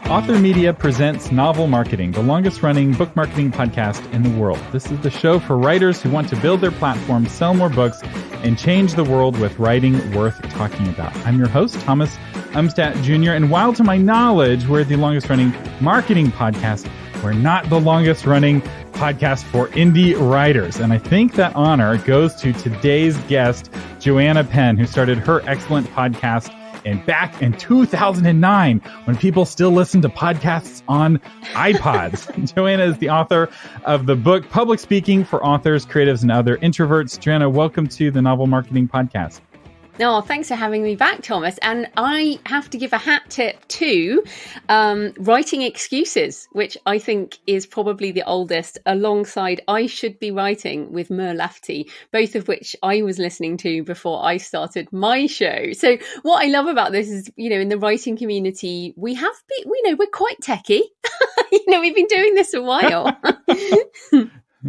Author Media presents Novel Marketing, the longest-running book marketing podcast in the world. This is the show for writers who want to build their platform, sell more books, and change the world with writing worth talking about. I'm your host, Thomas Umstattd Jr., and while to my knowledge, we're the longest-running marketing podcast, we're not the longest-running podcast for indie writers. And I think that honor goes to today's guest, Joanna Penn, who started her excellent podcast back in 2009, when people still listen to podcasts on iPods. Joanna is the author of the book Public Speaking for Authors, Creatives, and Other Introverts. Joanna, welcome to the Novel Marketing Podcast. No, thanks for having me back, Thomas. And I have to give a hat tip to writing excuses, which I think is probably the oldest, alongside I Should Be Writing with Mur Lafferty, both of which I was listening to before I started my show. So what I love about this is, in the writing community, we're quite techie. We've been doing this a while.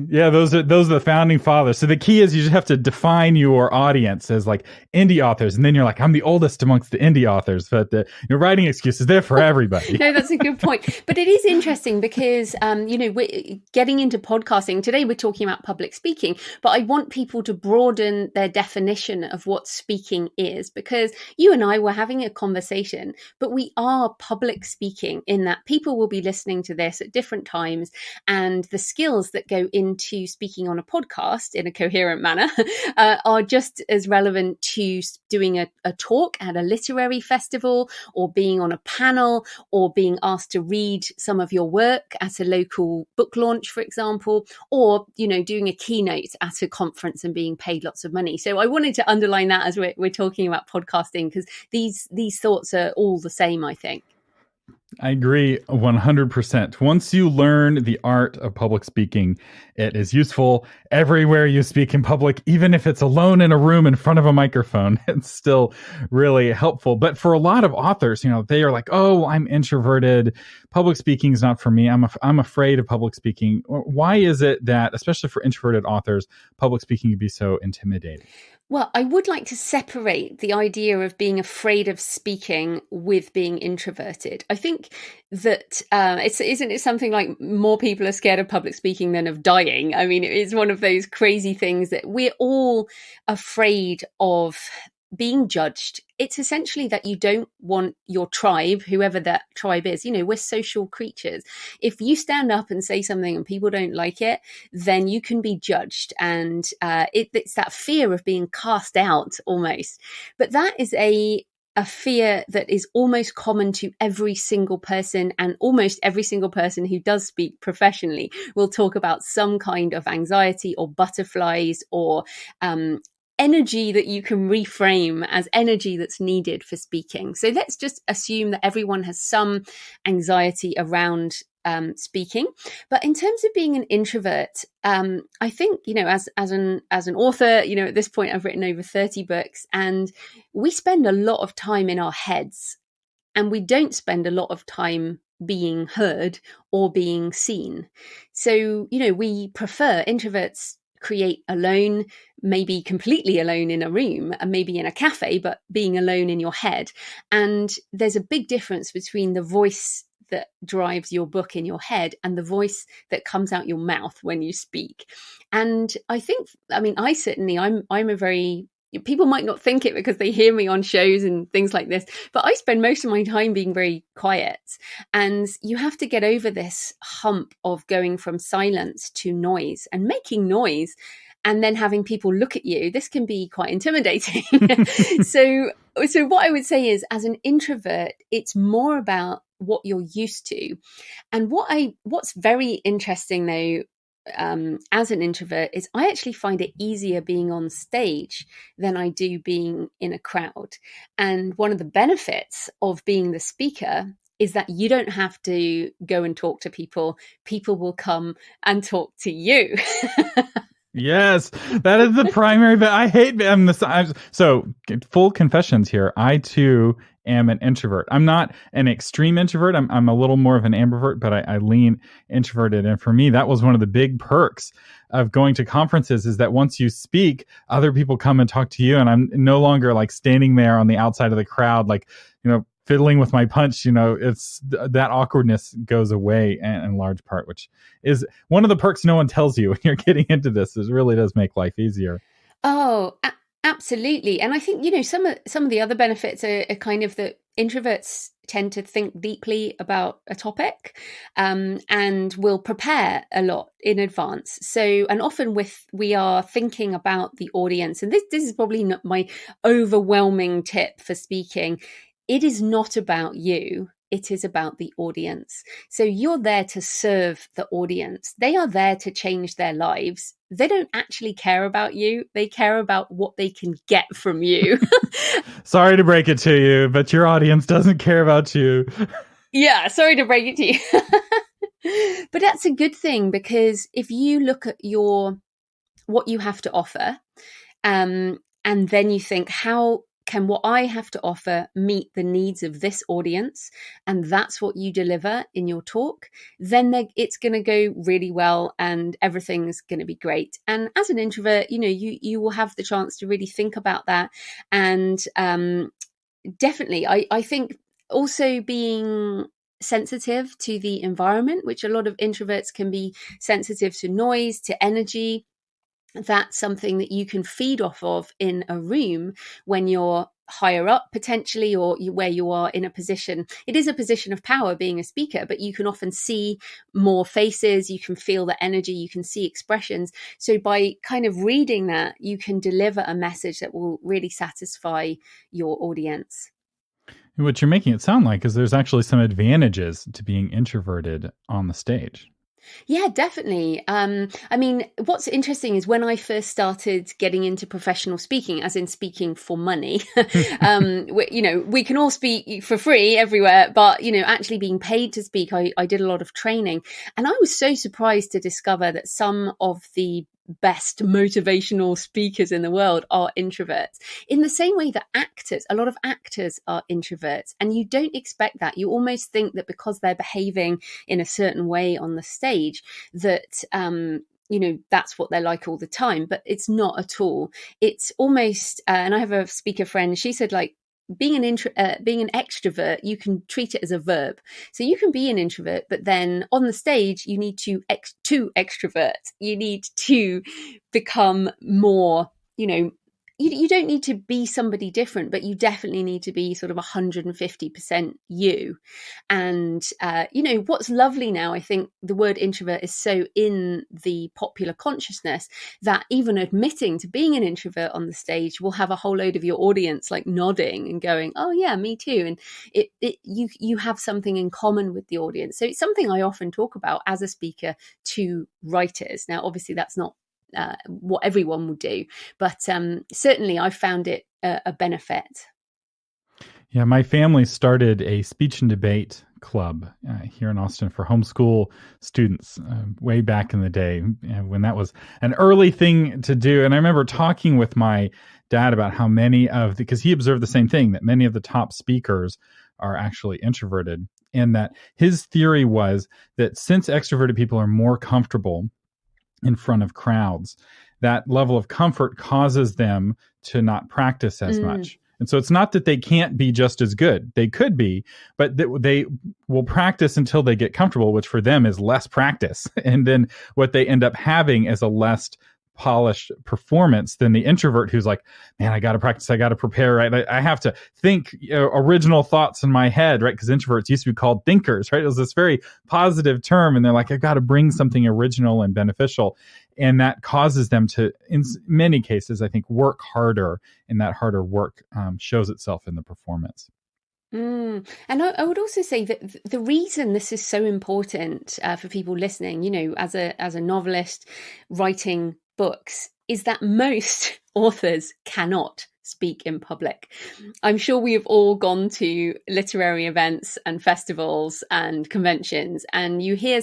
Yeah, those are the founding fathers. So the key is you just have to define your audience as like indie authors, and then you're like, I'm the oldest amongst the indie authors. But your writing excuses, they're for everybody. No, that's a good point. But it is interesting because we're getting into podcasting today. We're talking about public speaking, but I want people to broaden their definition of what speaking is, because you and I were having a conversation, but we are public speaking in that people will be listening to this at different times, and the skills that go into speaking on a podcast in a coherent manner are just as relevant to doing a talk at a literary festival, or being on a panel, or being asked to read some of your work at a local book launch, for example, or doing a keynote at a conference and being paid lots of money. So I wanted to underline that as we're talking about podcasting, because these thoughts are all the same, I think. I agree 100%. Once you learn the art of public speaking, it is useful everywhere you speak in public, even if it's alone in a room in front of a microphone. It's still really helpful. But for a lot of authors, they are like, oh, I'm introverted. Public speaking is not for me. I'm afraid of public speaking. Why is it that, especially for introverted authors, public speaking can be so intimidating? Well, I would like to separate the idea of being afraid of speaking with being introverted. I think that isn't it something like more people are scared of public speaking than of dying? I mean, it's one of those crazy things that we're all afraid of being judged. It's essentially that you don't want your tribe, whoever that tribe is, we're social creatures. If you stand up and say something and people don't like it, then you can be judged. And it's that fear of being cast out almost. But that is a fear that is almost common to every single person, and almost every single person who does speak professionally will talk about some kind of anxiety or butterflies or energy that you can reframe as energy that's needed for speaking. So let's just assume that everyone has some anxiety around speaking. But in terms of being an introvert, I think, as an author, at this point I've written over 30 books, and we spend a lot of time in our heads, and we don't spend a lot of time being heard or being seen. So, we prefer introverts create alone, maybe completely alone in a room, and maybe in a cafe, but being alone in your head. And there's a big difference between the voice that drives your book in your head and the voice that comes out your mouth when you speak. And I think, I'm a very, people might not think it because they hear me on shows and things like this, but I spend most of my time being very quiet. And you have to get over this hump of going from silence to noise and making noise, and then having people look at you. This can be quite intimidating. So what I would say is, as an introvert, it's more about what you're used to. And what's very interesting though, as an introvert, is I actually find it easier being on stage than I do being in a crowd. And one of the benefits of being the speaker is that you don't have to go and talk to people. People will come and talk to you. Yes, that is the primary, but I hate so full confessions here. I too am an introvert. I'm not an extreme introvert. I'm a little more of an ambivert, but I lean introverted. And for me, that was one of the big perks of going to conferences, is that once you speak, other people come and talk to you. And I'm no longer like standing there on the outside of the crowd, like, fiddling with my punch, it's that awkwardness goes away in large part, which is one of the perks no one tells you when you're getting into this. It really does make life easier. Oh, absolutely. And I think, some of the other benefits are kind of that introverts tend to think deeply about a topic, and will prepare a lot in advance. So, and often we are thinking about the audience, and this is probably not my overwhelming tip for speaking. It is not about you. It is about the audience. So you're there to serve the audience. They are there to change their lives. They don't actually care about you. They care about what they can get from you. Sorry to break it to you, but your audience doesn't care about you. Yeah, sorry to break it to you. But that's a good thing, because if you look at what you have to offer, and then you think, how can what I have to offer meet the needs of this audience? And that's what you deliver in your talk, then it's going to go really well and everything's going to be great. And as an introvert, you will have the chance to really think about that. And definitely, I think also being sensitive to the environment, which a lot of introverts can be sensitive to noise, to energy. That's something that you can feed off of in a room when you're higher up potentially, or where you are in a position. It is a position of power being a speaker, but you can often see more faces, you can feel the energy, you can see expressions. So by kind of reading that, you can deliver a message that will really satisfy your audience. What you're making it sound like is there's actually some advantages to being introverted on the stage. Yeah, definitely. I mean, what's interesting is when I first started getting into professional speaking, as in speaking for money, we can all speak for free everywhere, but, actually being paid to speak, I did a lot of training. And I was so surprised to discover that some of the best motivational speakers in the world are introverts, in the same way that a lot of actors are introverts. And you don't expect that. You almost think that because they're behaving in a certain way on the stage, that that's what they're like all the time, but it's not at all. It's almost, and I have a speaker friend, she said, like, being an extrovert, you can treat it as a verb. So you can be an introvert, but then on the stage, you need to extrovert. You need to become more, you don't need to be somebody different, but you definitely need to be sort of 150% you. And, what's lovely now, I think the word introvert is so in the popular consciousness that even admitting to being an introvert on the stage will have a whole load of your audience like nodding and going, oh yeah, me too. And you have something in common with the audience. So it's something I often talk about as a speaker to writers. Now, obviously that's not what everyone will do, but certainly I found it a benefit. Yeah, my family started a speech and debate club here in Austin for homeschool students way back in the day, when that was an early thing to do. And I remember talking with my dad about how because he observed the same thing, that many of the top speakers are actually introverted, and that his theory was that since extroverted people are more comfortable in front of crowds, that level of comfort causes them to not practice as much. And so it's not that they can't be just as good. They could be, but they will practice until they get comfortable, which for them is less practice. And then what they end up having is a less polished performance than the introvert who's like, man, I got to practice. I got to prepare, right? I have to think original thoughts in my head, right? Because introverts used to be called thinkers, right? It was this very positive term. And they're like, I've got to bring something original and beneficial. And that causes them to, in many cases, I think, work harder. And that harder work shows itself in the performance. And I would also say that the reason this is so important for people listening, as a novelist writing books, is that most authors cannot speak in public. I'm sure we have all gone to literary events and festivals and conventions, and you hear,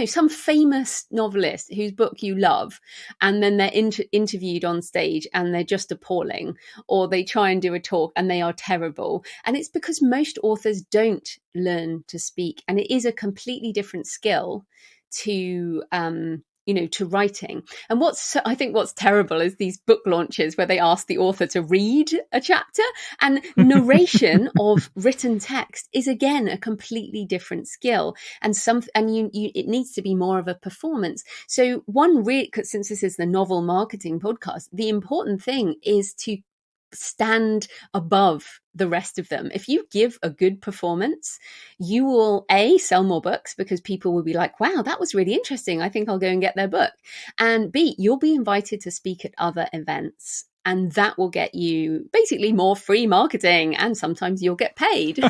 some famous novelist whose book you love, and then they're interviewed on stage and they're just appalling, or they try and do a talk and they are terrible. And it's because most authors don't learn to speak, and it is a completely different skill to to writing. And I think what's terrible is these book launches where they ask the author to read a chapter, and narration of written text is again a completely different skill, and it needs to be more of a performance. So since this is the novel marketing podcast, the important thing is to stand above the rest of them. If you give a good performance, you will sell more books, because people will be like, wow, that was really interesting, I think I'll go and get their book. And B, you'll be invited to speak at other events, and that will get you basically more free marketing, and sometimes you'll get paid.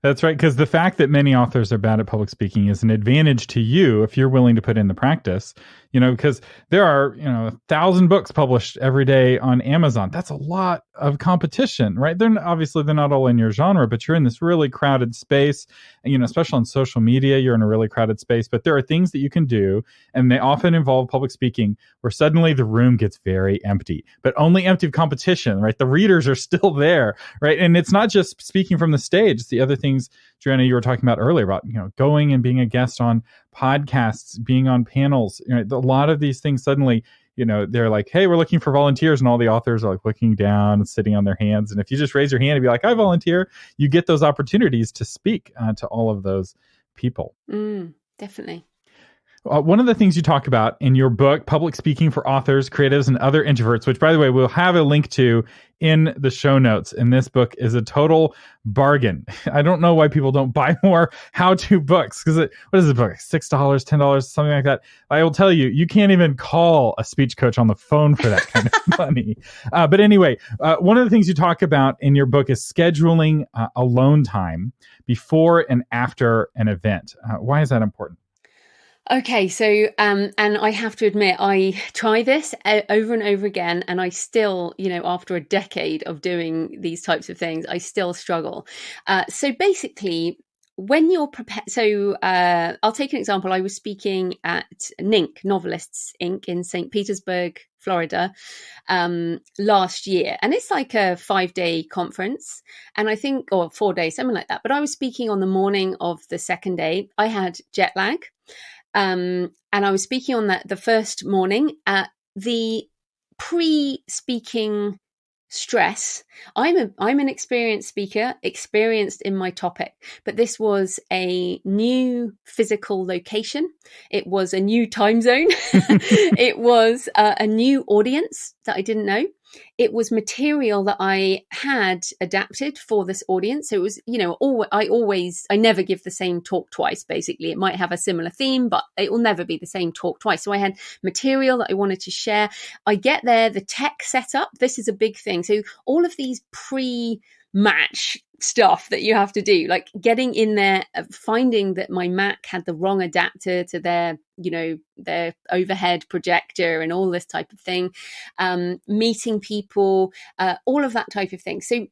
That's right, because the fact that many authors are bad at public speaking is an advantage to you if you're willing to put in the practice, because there are, 1,000 books published every day on Amazon. That's a lot of competition, right? They're not all in your genre, but you're in this really crowded space, especially on social media, you're in a really crowded space. But there are things that you can do, and they often involve public speaking, where suddenly the room gets very empty, but only empty of competition, right? The readers are still there, right? And it's not just speaking from the stage. It's the other things, Joanna, you were talking about earlier about, going and being a guest on podcasts, being on panels. A lot of these things suddenly, they're like, hey, we're looking for volunteers. And all the authors are like looking down and sitting on their hands. And if you just raise your hand and be like, I volunteer, you get those opportunities to speak to all of those people. Definitely. One of the things you talk about in your book, Public Speaking for Authors, Creatives, and Other Introverts, which, by the way, we'll have a link to in the show notes. And this book is a total bargain. I don't know why people don't buy more how-to books. Because what is the book? $6, $10, something like that. I will tell you, you can't even call a speech coach on the phone for that kind of money. But anyway, one of the things you talk about in your book is scheduling alone time before and after an event. Why is that important? Okay, so and I have to admit, I try this over and over again, and I still, after a decade of doing these types of things, I still struggle. So basically, when you're prepared, I'll take an example. I was speaking at NINC, Novelists Inc. in St. Petersburg, Florida, last year. And it's like a 5-day conference, and I think, or 4 days, something like that. But I was speaking on the morning of the second day. I had jet lag. And I was speaking on the first morning. The pre-speaking stress. I'm an experienced speaker, experienced in my topic, but this was a new physical location. It was a new time zone. It was a new audience that I didn't know. It was material that I had adapted for this audience. So it was, I never give the same talk twice, basically. It might have a similar theme, but it will never be the same talk twice. So I had material that I wanted to share. I get there, the tech setup, this is a big thing. So all of these pre-match stuff that you have to do, like getting in there, finding that my Mac had the wrong adapter to their overhead projector and all this type of thing, meeting people, all of that type of thing. So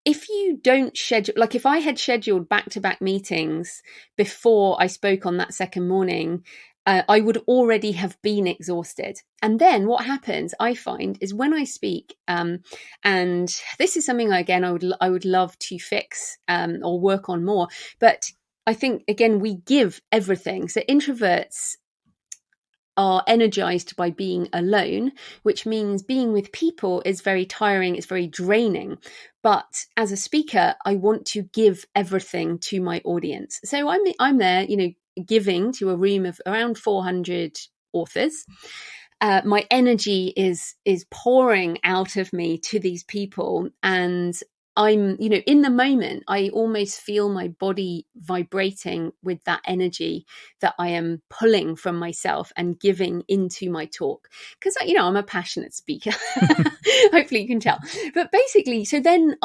if you don't schedule, like if I had scheduled back-to-back meetings before I spoke on that second morning, I would already have been exhausted. And then what happens, I find, is when I speak, and this is something, again, I would love to fix or work on more. But I think, again, we give everything. So introverts are energized by being alone, which means being with people is very tiring, it's very draining. But as a speaker, I want to give everything to my audience. So I'm there, giving to a room of around 400 authors. My energy is pouring out of me to these people, and I'm, in the moment, I almost feel my body vibrating with that energy that I am pulling from myself and giving into my talk. Because, I'm a passionate speaker. Hopefully you can tell. But basically, so then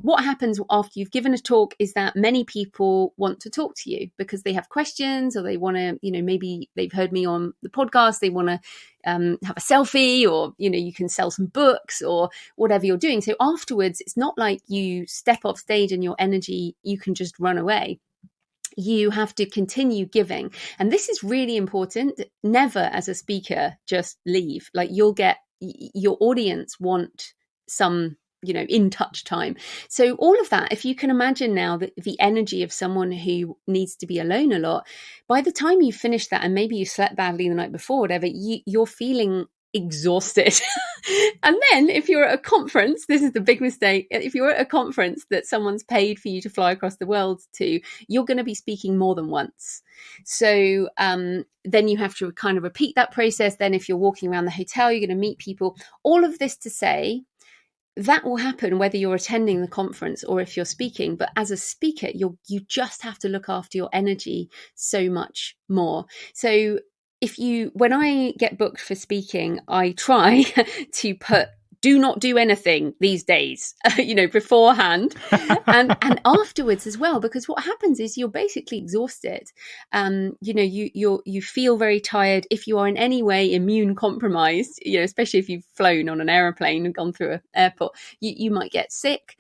what happens after you've given a talk is that many people want to talk to you because they have questions, or they want to, maybe they've heard me on the podcast, they want to have a selfie, or you can sell some books or whatever you're doing. So afterwards, it's not like you step off stage and your energy, you can just run away. You have to continue giving, and this is really important. Never, as a speaker, just leave. Like, you'll get, your audience want some in touch time. So all of that, if you can imagine now that the energy of someone who needs to be alone a lot, by the time you finish that, and maybe you slept badly the night before, whatever, you're feeling exhausted. And then if you're at a conference, this is the big mistake. If you're at a conference that someone's paid for you to fly across the world to, you're going to be speaking more than once. So then you have to kind of repeat that process. Then if you're walking around the hotel, you're going to meet people. All of this to say, that will happen whether you're attending the conference or if you're speaking. But as a speaker, you just have to look after your energy so much more. So when I get booked for speaking, I try to put do not do anything these days, beforehand and afterwards as well, because what happens is you're basically exhausted. You feel very tired. If you are in any way immune compromised, especially if you've flown on an airplane and gone through an airport, you might get sick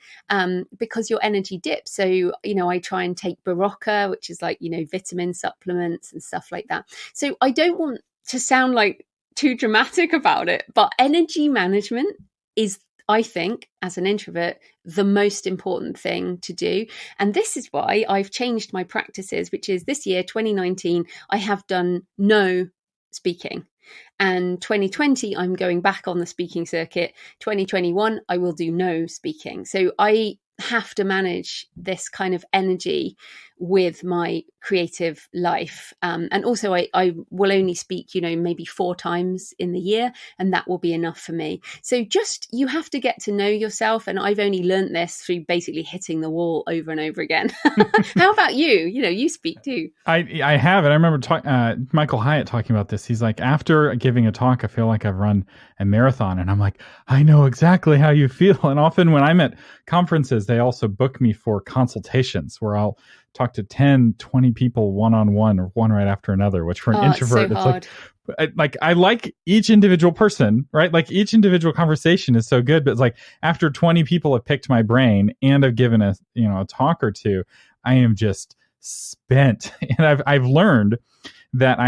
because your energy dips. So, I try and take Berocca, which is like, vitamin supplements and stuff like that. So I don't want to sound like too dramatic about it, but energy management is, I think, as an introvert, the most important thing to do. And this is why I've changed my practices, which is this year, 2019, I have done no speaking. And 2020, I'm going back on the speaking circuit. 2021, I will do no speaking. So I have to manage this kind of energy with my creative life. And also I will only speak, maybe 4 times in the year, and that will be enough for me. So you have to get to know yourself. And I've only learned this through basically hitting the wall over and over again. How about you? You speak too. I have. And I remember Michael Hyatt talking about this. He's like, after giving a talk, I feel like I've run a marathon. And I'm like, I know exactly how you feel. And often when I'm at conferences, they also book me for consultations where I'll talk to 10, 20 people one-on-one or one right after another, which for an introvert, it's like I like each individual person, right? Like each individual conversation is so good, but it's like after 20 people have picked my brain and I've given a talk or two, I am just spent. And I've learned that I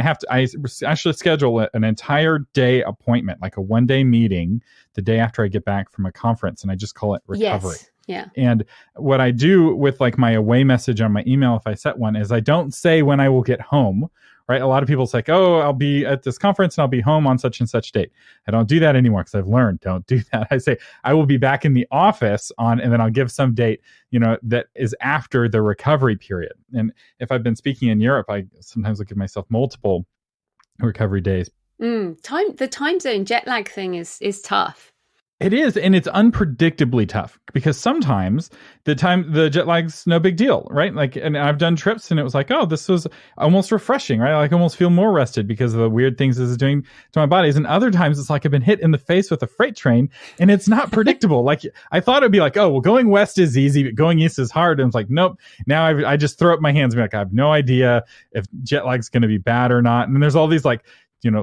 actually schedule an entire day appointment, like a 1-day meeting the day after I get back from a conference. And I just call it recovery. Yes. Yeah. And what I do with like my away message on my email, if I set one, is I don't say when I will get home, right? A lot of people say, oh, I'll be at this conference and I'll be home on such and such date. I don't do that anymore because I've learned don't do that. I say I will be back in the office and then I'll give some date, that is after the recovery period. And if I've been speaking in Europe, I sometimes will give myself multiple recovery days. The time zone jet lag thing is tough. It is, and it's unpredictably tough because sometimes the jet lag's no big deal, right? Like, and I've done trips and it was like, oh, this was almost refreshing, right? Like, I almost feel more rested because of the weird things this is doing to my bodies. And other times it's like I've been hit in the face with a freight train and it's not predictable. Like, I thought it'd be like, oh, well, going west is easy, but going east is hard. And it's like, nope. Now I just throw up my hands and be like, I have no idea if jet lag's going to be bad or not. And there's all these like,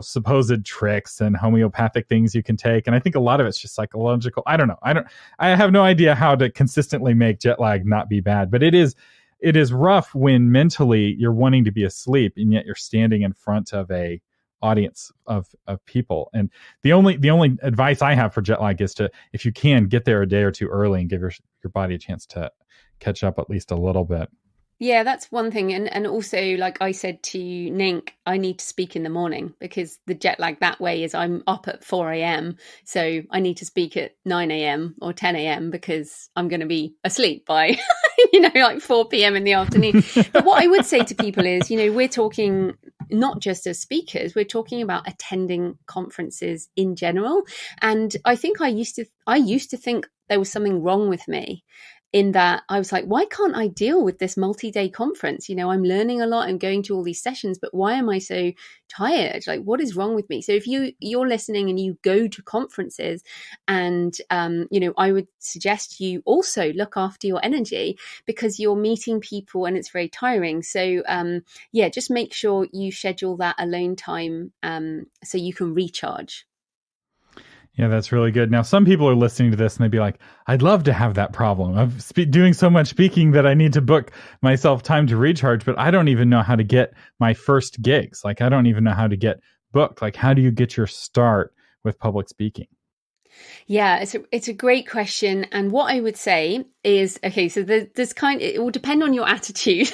supposed tricks and homeopathic things you can take. And I think a lot of it's just psychological. I don't know. I have no idea how to consistently make jet lag not be bad, but it is rough when mentally you're wanting to be asleep and yet you're standing in front of a audience of people. And the only advice I have for jet lag is to, if you can, get there a day or two early and give your body a chance to catch up at least a little bit. Yeah, that's one thing. And also, like I said to Nink, I need to speak in the morning because the jet lag that way is I'm up at 4 a.m. So I need to speak at 9 a.m. or 10 a.m. because I'm going to be asleep by, like 4 p.m. in the afternoon. But what I would say to people is, we're talking not just as speakers, we're talking about attending conferences in general. And I think I used to think there was something wrong with me, in that I was like, why can't I deal with this multi-day conference? I'm learning a lot and going to all these sessions, but why am I so tired? Like, what is wrong with me? So if you're listening and you go to conferences and, I would suggest you also look after your energy because you're meeting people and it's very tiring. So, just make sure you schedule that alone time so you can recharge. Yeah, that's really good. Now, some people are listening to this and they'd be like, I'd love to have that problem. I'm doing so much speaking that I need to book myself time to recharge, but I don't even know how to get my first gigs. Like, I don't even know how to get booked. Like, how do you get your start with public speaking? Yeah, it's a great question. And what I would say is, okay, so there's it will depend on your attitude.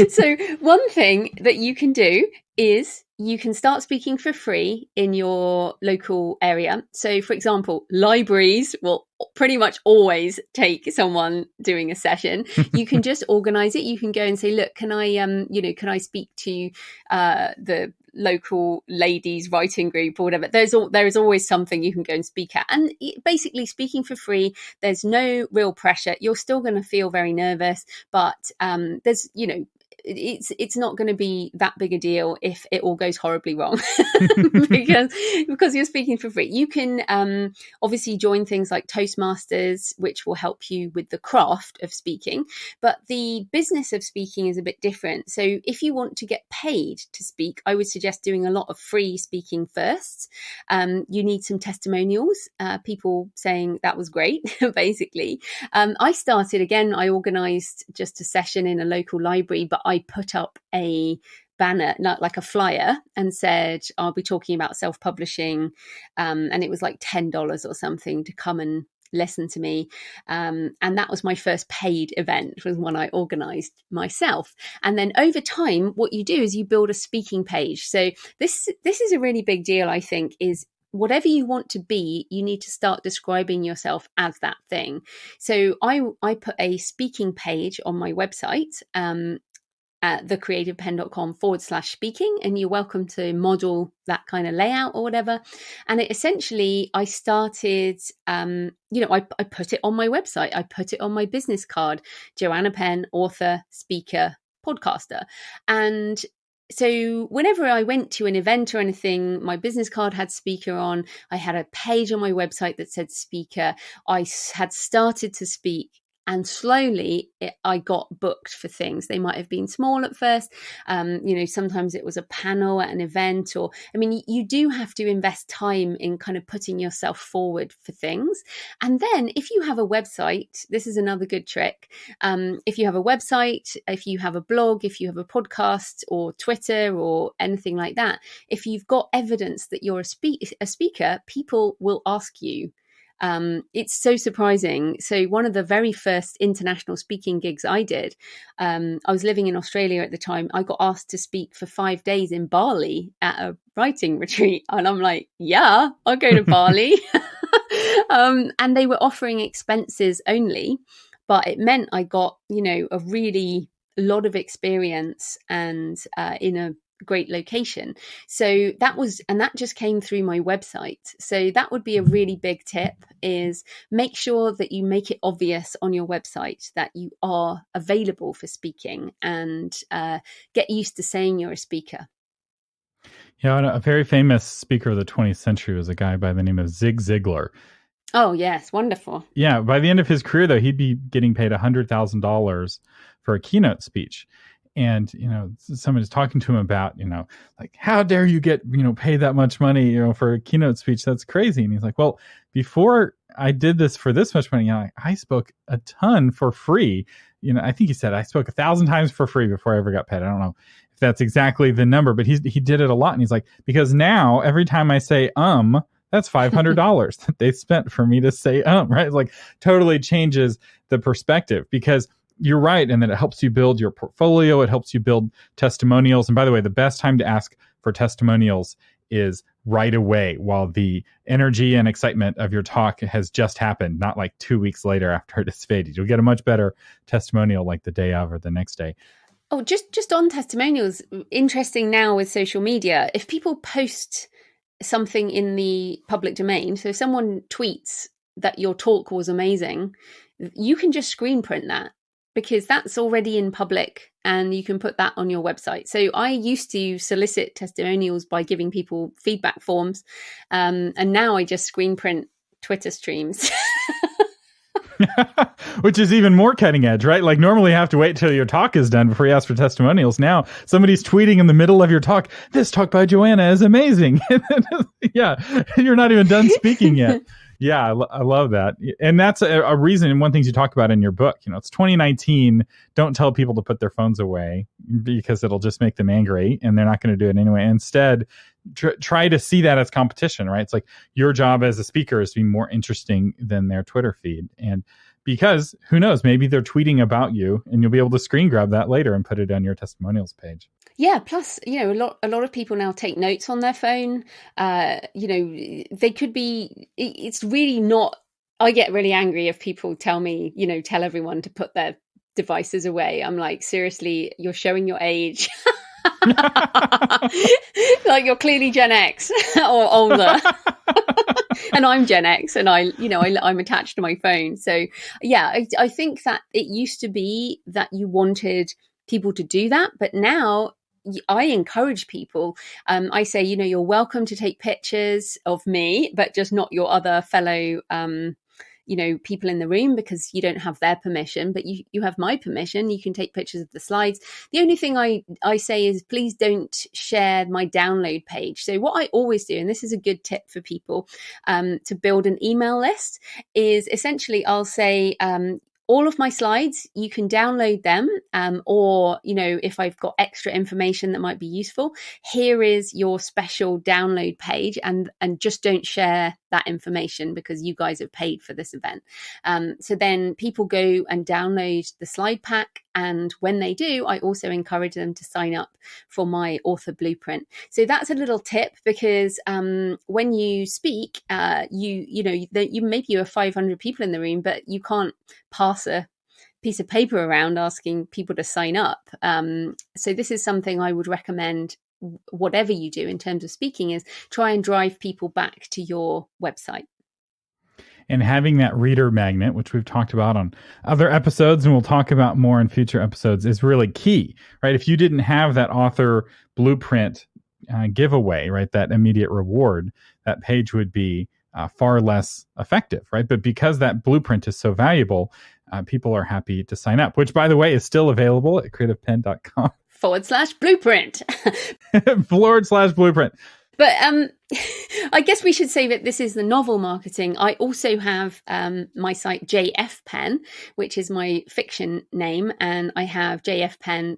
So one thing that you can do is you can start speaking for free in your local area. So for example, libraries will pretty much always take someone doing a session. You can just organize it. You can go and say, look, can I speak to the local ladies writing group or whatever. There is always something you can go and speak at, and basically speaking for free. There's no real pressure. You're still going to feel very nervous, but there's it's not going to be that big a deal if it all goes horribly wrong because you're speaking for free. You can obviously join things like Toastmasters, which will help you with the craft of speaking, but the business of speaking is a bit different. So if you want to get paid to speak, I would suggest doing a lot of free speaking first. You need some testimonials, people saying that was great, basically. I organized just a session in a local library, but I put up a banner, not like a flyer, and said, I'll be talking about self-publishing. And it was like $10 or something to come and listen to me. And that was my first paid event, was one I organized myself. And then over time, what you do is you build a speaking page. So this is a really big deal, I think, is whatever you want to be, you need to start describing yourself as that thing. So I put a speaking page on my website, at thecreativepenn.com/speaking, and you're welcome to model that kind of layout or whatever. And it essentially, I started, I put it on my website. I put it on my business card, Joanna Penn, author, speaker, podcaster. And so whenever I went to an event or anything, my business card had speaker on. I had a page on my website that said speaker. I had started to speak. And slowly I got booked for things. They might have been small at first. Sometimes it was a panel at an event, you do have to invest time in kind of putting yourself forward for things. And then if you have a website, this is another good trick. If you have a website, if you have a blog, if you have a podcast or Twitter or anything like that, if you've got evidence that you're a speaker, people will ask you. It's so surprising. So one of the very first international speaking gigs I did, I was living in Australia at the time. I got asked to speak for 5 days in Bali at a writing retreat. And I'm like, yeah, I'll go to Bali. And they were offering expenses only, but it meant I got, a really lot of experience and in a great location. So that just came through my website. So that would be a really big tip, is make sure that you make it obvious on your website that you are available for speaking, and get used to saying you're a speaker. Yeah, a very famous speaker of the 20th century was a guy by the name of Zig Ziglar. Oh, yes. Wonderful. Yeah. By the end of his career, though, he'd be getting paid $100,000 for a keynote speech. And, someone is talking to him about, like, how dare you get, pay that much money, for a keynote speech? That's crazy. And he's like, well, before I did this for this much money, I spoke a ton for free. I think he said I spoke 1,000 times for free before I ever got paid. I don't know if that's exactly the number, but he did it a lot. And he's like, because now every time I say, that's $500 that they spent for me to say, right? It's like totally changes the perspective, because you're right. And that it helps you build your portfolio. It helps you build testimonials. And by the way, the best time to ask for testimonials is right away, while the energy and excitement of your talk has just happened, not like 2 weeks later after it has faded. You'll get a much better testimonial like the day of or the next day. Oh, just on testimonials, interesting now with social media, if people post something in the public domain, so if someone tweets that your talk was amazing, you can just screen print that, because that's already in public and you can put that on your website. So I used to solicit testimonials by giving people feedback forms. And now I just screen print Twitter streams. Which is even more cutting edge, right? Like normally you have to wait till your talk is done before you ask for testimonials. Now somebody's tweeting in the middle of your talk, this talk by Joanna is amazing. Yeah, you're not even done speaking yet. Yeah, I love that. And that's a reason, and one thing you talk about in your book, it's 2019. Don't tell people to put their phones away because it'll just make them angry and they're not going to do it anyway. Instead, try to see that as competition, right? It's like your job as a speaker is to be more interesting than their Twitter feed. And because who knows, maybe they're tweeting about you and you'll be able to screen grab that later and put it on your testimonials page. Yeah. Plus, a lot of people now take notes on their phone. They could be, it's really not, I get really angry if people tell me, tell everyone to put their devices away. I'm like, seriously, you're showing your age. Like you're clearly Gen X or older. And I'm Gen X and I'm attached to my phone. So yeah, I think that it used to be that you wanted people to do that, but now I encourage people. I say, you're welcome to take pictures of me, but just not your other fellow people in the room, because you don't have their permission, but you have my permission. You can take pictures of the slides. The only thing I say is please don't share my download page. So what I always do, and this is a good tip for people to build an email list, is essentially I'll say, all of my slides, you can download them, or, if I've got extra information that might be useful, here is your special download page, and just don't share that information because you guys have paid for this event. So then people go and download the slide pack. And when they do, I also encourage them to sign up for my author blueprint. So that's a little tip, because when you speak, maybe you have 500 people in the room, but you can't pass a piece of paper around asking people to sign up. So this is something I would recommend. Whatever you do in terms of speaking, is try and drive people back to your website. And having that reader magnet, which we've talked about on other episodes and we'll talk about more in future episodes, is really key, right? If you didn't have that author blueprint giveaway, right, that immediate reward, that page would be far less effective, right? But because that blueprint is so valuable, people are happy to sign up, which, by the way, is still available at creativepenn.com. /blueprint. /blueprint. But I guess we should say that this is the novel marketing. I also have my site JF Penn, which is my fiction name, and I have JFPenn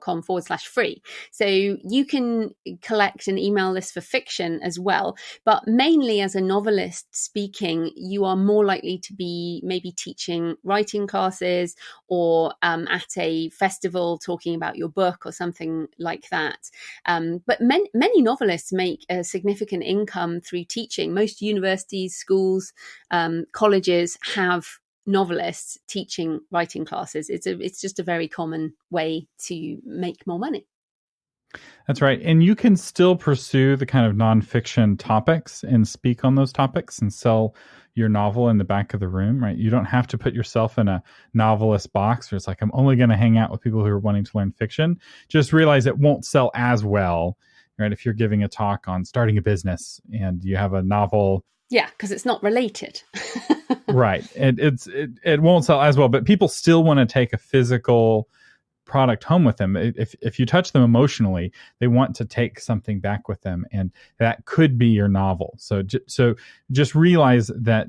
.com/free. So you can collect an email list for fiction as well. But mainly as a novelist speaking, you are more likely to be maybe teaching writing classes or at a festival talking about your book or something like that. But many novelists make a significant income through teaching. Most universities, schools, colleges have novelists teaching writing classes. It's just a very common way to make more money. That's right. And you can still pursue the kind of nonfiction topics and speak on those topics and sell your novel in the back of the room, right? You don't have to put yourself in a novelist box where it's like, I'm only going to hang out with people who are wanting to learn fiction. Just realize it won't sell as well, right? If you're giving a talk on starting a business and you have a novel. Yeah, because it's not related. Right. It won't sell as well, but people still want to take a physical product home with them. If you touch them emotionally, they want to take something back with them, and that could be your novel. So just realize that,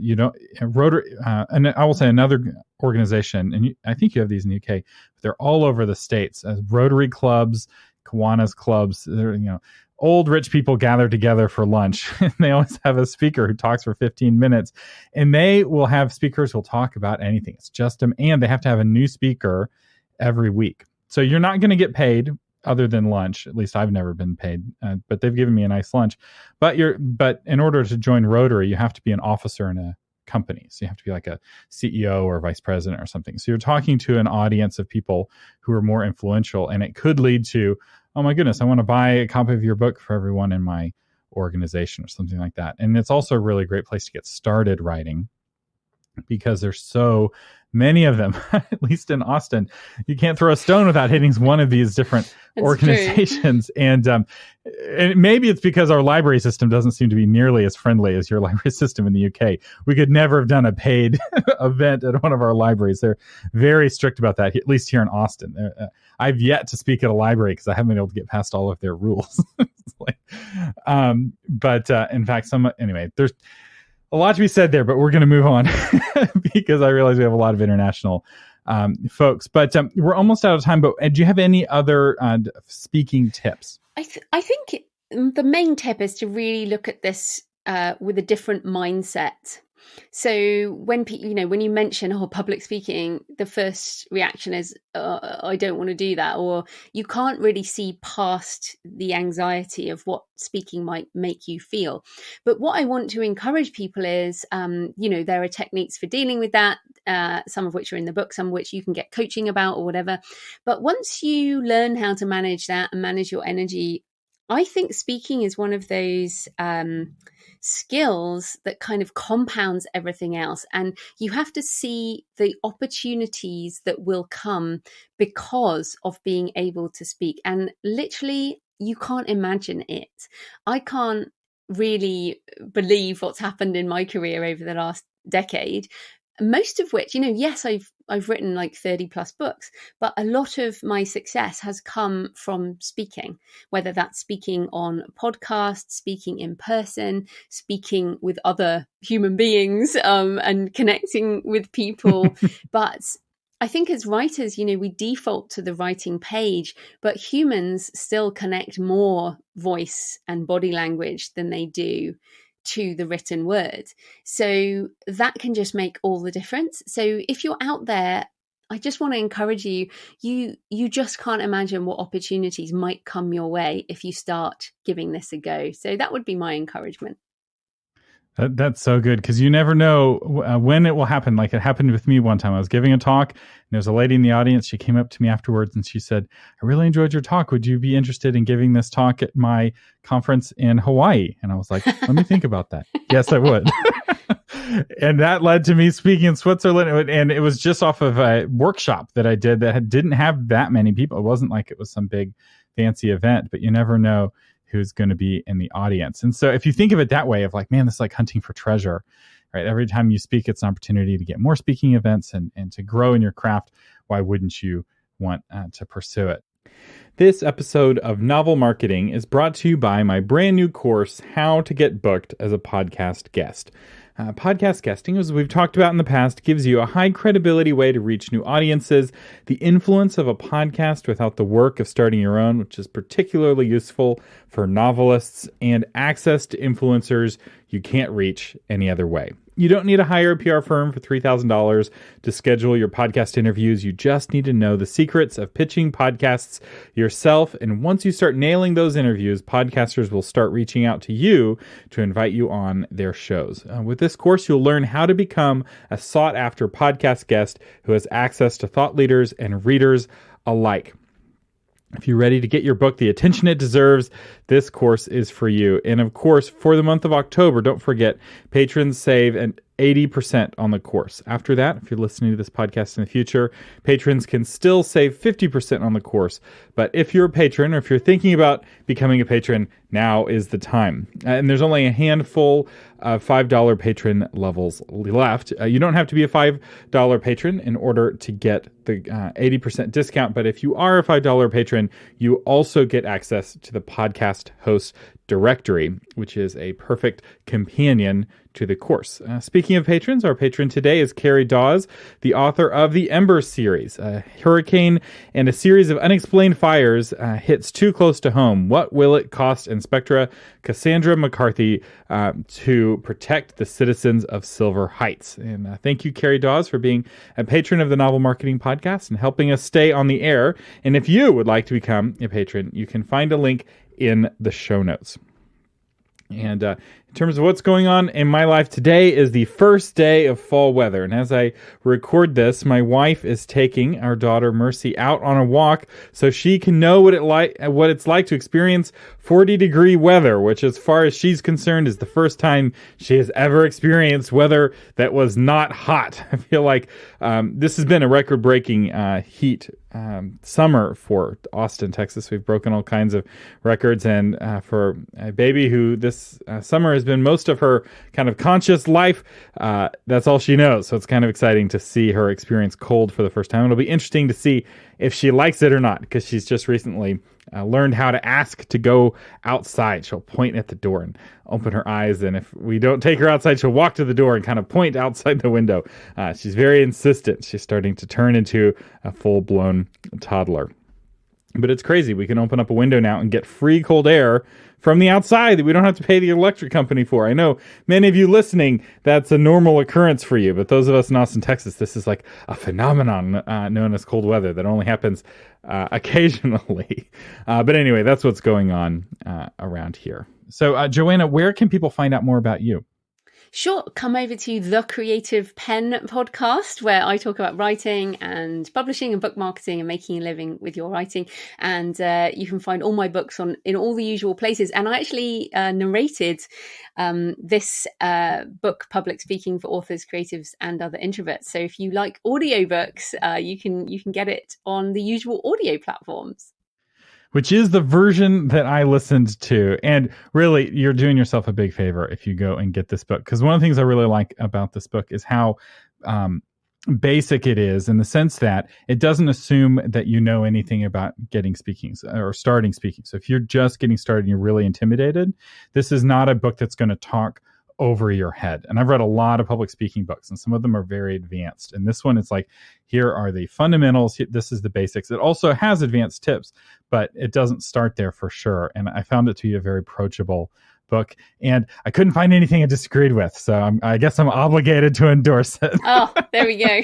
Rotary, and I will say another organization, and I think you have these in the UK, but they're all over the States, as Rotary clubs, Kiwanis clubs. They're, old rich people gather together for lunch, and they always have a speaker who talks for 15 minutes, and they will have speakers who will talk about anything. It's just them, and they have to have a new speaker every week. So you're not going to get paid other than lunch. At least I've never been paid, but they've given me a nice lunch. But in order to join Rotary, you have to be an officer in a company. So you have to be like a CEO or vice president or something. So you're talking to an audience of people who are more influential, and it could lead to, oh my goodness, I want to buy a copy of your book for everyone in my organization or something like that. And it's also a really great place to get started writing, because there's so many of them, at least in Austin. You can't throw a stone without hitting one of these different organizations. And maybe it's because our library system doesn't seem to be nearly as friendly as your library system in the UK. We could never have done a paid event at one of our libraries. They're very strict about that, at least here in Austin. I've yet to speak at a library because I haven't been able to get past all of their rules. In fact, there's A lot to be said there, but we're going to move on because I realize we have a lot of international folks. But we're almost out of time. But do you have any other speaking tips? I think the main tip is to really look at this with a different mindset. So when when you mention public speaking, the first reaction is I don't want to do that, or you can't really see past the anxiety of what speaking might make you feel. But what I want to encourage people is there are techniques for dealing with that, some of which are in the book, some of which you can get coaching about or whatever. But once you learn how to manage that and manage your energy, I think speaking is one of those skills that kind of compounds everything else. And you have to see the opportunities that will come because of being able to speak. And literally, you can't imagine it. I can't really believe what's happened in my career over the last decade. Most of which, yes, I've written like 30 plus books, but a lot of my success has come from speaking, whether that's speaking on podcasts, speaking in person, speaking with other human beings, and connecting with people. But I think as writers, we default to the writing page, but humans still connect more voice and body language than they do to the written word. So that can just make all the difference. So if you're out there, I just want to encourage you, you just can't imagine what opportunities might come your way if you start giving this a go. So that would be my encouragement. That's so good, because you never know when it will happen. Like it happened with me one time. I was giving a talk, and there's a lady in the audience. She came up to me afterwards and she said, I really enjoyed your talk. Would you be interested in giving this talk at my conference in Hawaii? And I was like, let me think about that. Yes, I would. And that led to me speaking in Switzerland. And it was just off of a workshop that I did that didn't have that many people. It wasn't like it was some big fancy event, but you never know who's going to be in the audience. And so if you think of it that way, of like, man, this is like hunting for treasure, right? Every time you speak, it's an opportunity to get more speaking events and to grow in your craft. Why wouldn't you want to pursue it? This episode of Novel Marketing is brought to you by my brand new course, How to Get Booked as a Podcast Guest. Podcast guesting, as we've talked about in the past, gives you a high credibility way to reach new audiences, the influence of a podcast without the work of starting your own, which is particularly useful for novelists, and access to influencers you can't reach any other way. You don't need to hire a PR firm for $3,000 to schedule your podcast interviews. You just need to know the secrets of pitching podcasts yourself. And once you start nailing those interviews, podcasters will start reaching out to you to invite you on their shows. With this course, you'll learn how to become a sought-after podcast guest who has access to thought leaders and readers alike. If you're ready to get your book the attention it deserves, this course is for you. And of course, for the month of October, don't forget, patrons save an 80% on the course. After that, if you're listening to this podcast in the future, patrons can still save 50% on the course. But if you're a patron, or if you're thinking about becoming a patron, now is the time. And there's only a handful of $5 patron levels left. You don't have to be a $5 patron in order to get the 80% discount. But if you are a $5 patron, you also get access to the podcast host directory, which is a perfect companion to the course. Speaking of patrons, our patron today is Carrie Dawes, the author of the Ember series. A hurricane and a series of unexplained fires hits too close to home. What will it cost Inspector Cassandra McCarthy to protect the citizens of Silver Heights? And thank you, Carrie Dawes, for being a patron of the Novel Marketing Podcast and helping us stay on the air. And if you would like to become a patron, you can find a link in the show notes. And in terms of what's going on in my life, today is the first day of fall weather. And as I record this, my wife is taking our daughter Mercy out on a walk so she can know what it's like to experience 40-degree weather, which as far as she's concerned is the first time she has ever experienced weather that was not hot. I feel like this has been a record-breaking heat summer for Austin, Texas. We've broken all kinds of records, and for a baby who this summer has been most of her kind of conscious life. That's all she knows. So it's kind of exciting to see her experience cold for the first time. It'll be interesting to see if she likes it or not, because she's just recently learned how to ask to go outside. She'll point at the door and open her eyes. And if we don't take her outside, she'll walk to the door and kind of point outside the window. She's very insistent. She's starting to turn into a full-blown toddler. But it's crazy. We can open up a window now and get free cold air from the outside that we don't have to pay the electric company for. I know many of you listening, that's a normal occurrence for you. But those of us in Austin, Texas, this is like a phenomenon known as cold weather that only happens occasionally. But anyway, that's what's going on around here. So, Joanna, where can people find out more about you? Sure. Come over to the Creative Penn podcast, where I talk about writing and publishing and book marketing and making a living with your writing. And you can find all my books in all the usual places. And I actually narrated this book, Public Speaking for Authors, Creatives, and Other Introverts. So if you like audiobooks, you can get it on the usual audio platforms. Which is the version that I listened to. And really, you're doing yourself a big favor if you go and get this book. Because one of the things I really like about this book is how basic it is, in the sense that it doesn't assume that you know anything about getting speaking or starting speaking. So if you're just getting started and you're really intimidated, this is not a book that's going to talk over your head. And I've read a lot of public speaking books, and some of them are very advanced. And this one, it's like, here are the fundamentals. This is the basics. It also has advanced tips, but it doesn't start there for sure. And I found it to be a very approachable book, and I couldn't find anything I disagreed with. So I guess I'm obligated to endorse it. Oh, there we go.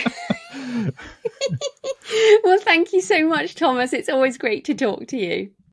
Well, thank you so much, Thomas. It's always great to talk to you.